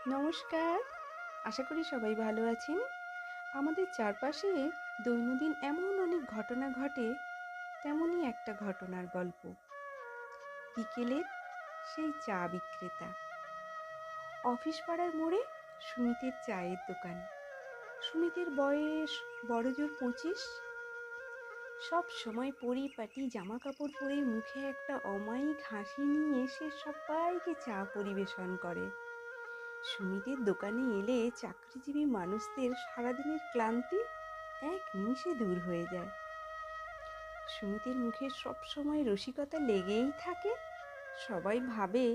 নমস্কার। আশা করি সবাই ভালো আছেন। আমাদের চারপাশে দৈনন্দিন এমন অনেক ঘটনা ঘটে, তেমনই একটা ঘটনার গল্প। বিকেলের সেই চা বিক্রেতা। অফিস পাড়ার মোড়ে সুমিতের চায়ের দোকান। সুমিতের বয়স বড়জোর 25। সব সময় পরিপাটি জামা কাপড় পরে মুখে একটা অমায়িক হাসি নিয়ে সে সবাইকে চা পরিবেশন করে। সুমিতের দোকানে এলে চাকরিজীবী মানুষদের সারাদিনের ক্লান্তি এক নিমিষে দূর হয়ে যায়। সুমিতের মুখে সবসময় রসিকতা লেগেই থাকে। সবাই ভাবে,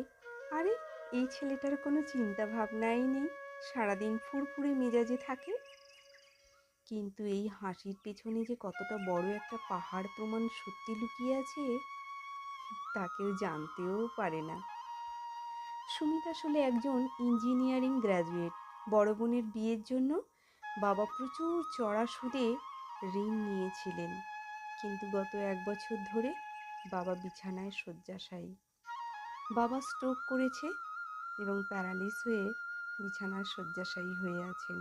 আরে এই ছেলেটার কোনো চিন্তা ভাবনাই নেই, সারাদিন ফুরফুরে মেজাজে থাকে। কিন্তু এই হাসির পেছনে যে কতটা বড় একটা পাহাড় প্রমাণ সত্যি লুকিয়ে আছে তা কেউ জানতেও পারে না। সুমিত আসলে একজন ইঞ্জিনিয়ারিং গ্র্যাজুয়েট। বড় বোনের বিয়ের জন্য বাবা প্রচুর চড়া সুদে ঋণ নিয়েছিলেন, কিন্তু গত 1 বছর ধরে বাবা বিছানায় শয্যাশায়ী। বাবা স্ট্রোক করেছে এবং প্যারালিস হয়ে বিছানায় শয্যাশায়ী হয়ে আছেন।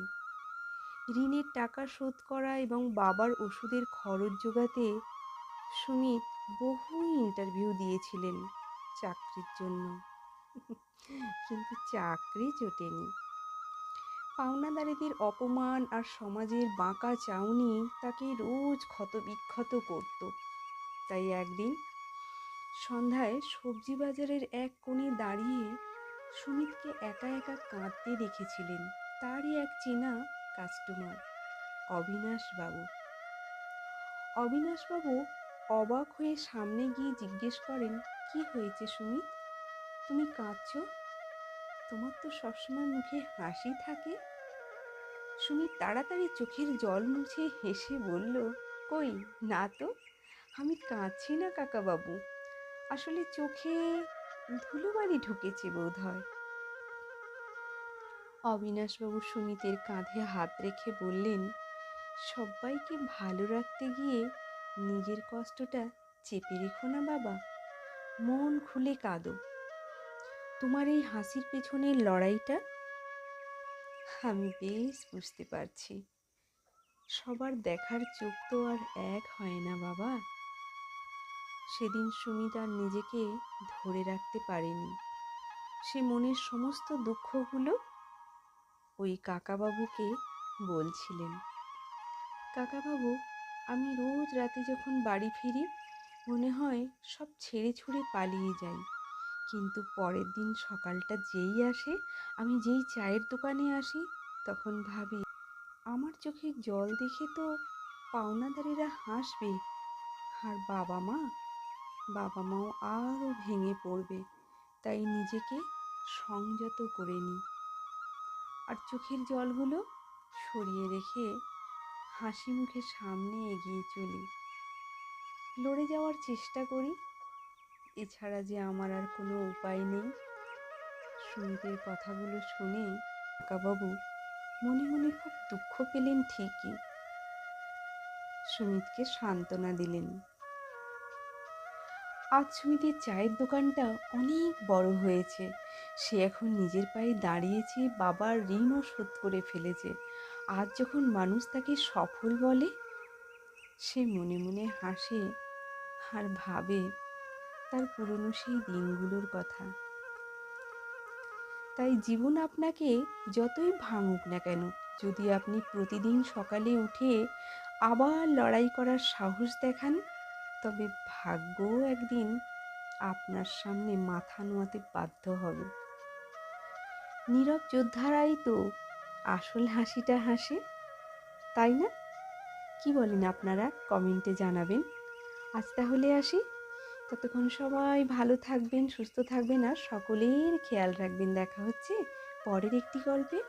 ঋণের টাকা শোধ করা এবং বাবার ওষুধের খরচ জোগাতে সুমিত বহু ইন্টারভিউ দিয়েছিলেন চাকরির জন্য, কিন্তু চাকরি জোটেনি। পাওনাদারেদের অপমান আর সমাজের বাঁকা চাউনি তাকে রোজ ক্ষতবিক্ষত করত। তাই একদিন সন্ধ্যায় সবজি বাজারের এক কোণে দাঁড়িয়ে সুমিতকে একা একা কাঁদতে দেখেছিলেন তারই এক চেনা কাস্টমার, অবিনাশবাবু। অবিনাশবাবু অবাক হয়ে সামনে গিয়ে জিজ্ঞেস করেন, কি হয়েছে সুমিত, তুমি কাঁদছো? তোমার তো সবসময় মুখে হাসি থাকে। সুমিত তাড়াতাড়ি চোখের জল মুছে হেসে বলল, কই না তো, আমি কাঁদছি না কাকাবাবু, আসলে চোখে ধুলোবালি ঢুকেছে বোধ হয়। অবিনাশবাবু সুমিতের কাঁধে হাত রেখে বললেন, সবাইকে ভালো রাখতে গিয়ে নিজের কষ্টটা চেপে রেখো না বাবা, মন খুলে কাঁদো। তোমার এই হাসির পেছনের লড়াইটা আমি বেশ বুঝতে পারছি। সবার দেখার চোখ তো আর এক হয় না বাবা। সেদিন সুমিত আর নিজেকে ধরে রাখতে পারেনি। সে মনের সমস্ত দুঃখগুলো ওই কাকাবাবুকে বলছিলেন। কাকাবাবু, আমি রোজ রাতে যখন বাড়ি ফিরি মনে হয় সব ছেড়ে ছুড়ে পালিয়ে যাই, কিন্তু পরের দিন সকালটা যেই আসে, আমি যেই চায়ের দোকানে আসি, তখন ভাবি আমার চোখে জল দেখে তো পাওনাদারেরা হাসবে, আর বাবা মাও আরও ভেঙে পড়বে। তাই নিজেকে সংযত করে নিই আর চোখের জলগুলো সরিয়ে রেখে হাসি মুখে সামনে এগিয়ে চলি, লড়ে যাওয়ার চেষ্টা করি। এছাড়া যে আমার আর কোনো উপায় নেই। সুমিতের কথাগুলো শুনে কাকাবাবু মনে মনে খুব দুঃখ পেলেন ঠিকই, সুমিতকে সান্ত্বনা দিলেন। আজ সুমিতের চায়ের দোকানটা অনেক বড় হয়েছে। সে এখন নিজের পায়ে দাঁড়িয়েছে, বাবার ঋণও শোধ করে ফেলেছে। আজ যখন মানুষ তাকে সফল বলে, সে মনে মনে হাসে আর ভাবে তার পুরনো সেই দিনগুলোর কথা। তাই জীবন আপনাকে যতই ভাঙুক না কেন, যদি আপনি প্রতিদিন সকালে উঠে আবার লড়াই করার সাহস দেখান, তবে ভাগ্যও একদিন আপনার সামনে মাথা নোয়াতে বাধ্য হবে। নীরব যোদ্ধারাই তো আসল হাসিটা হাসে, তাই না? কি বলেন আপনারা? কমেন্টে জানাবেন। আজ তাহলে আসি। ততক্ষণ সবাই ভালো থাকবেন, সুস্থ থাকবেন আর সকলের খেয়াল রাখবেন। দেখা হচ্ছে পরের একটি গল্পে।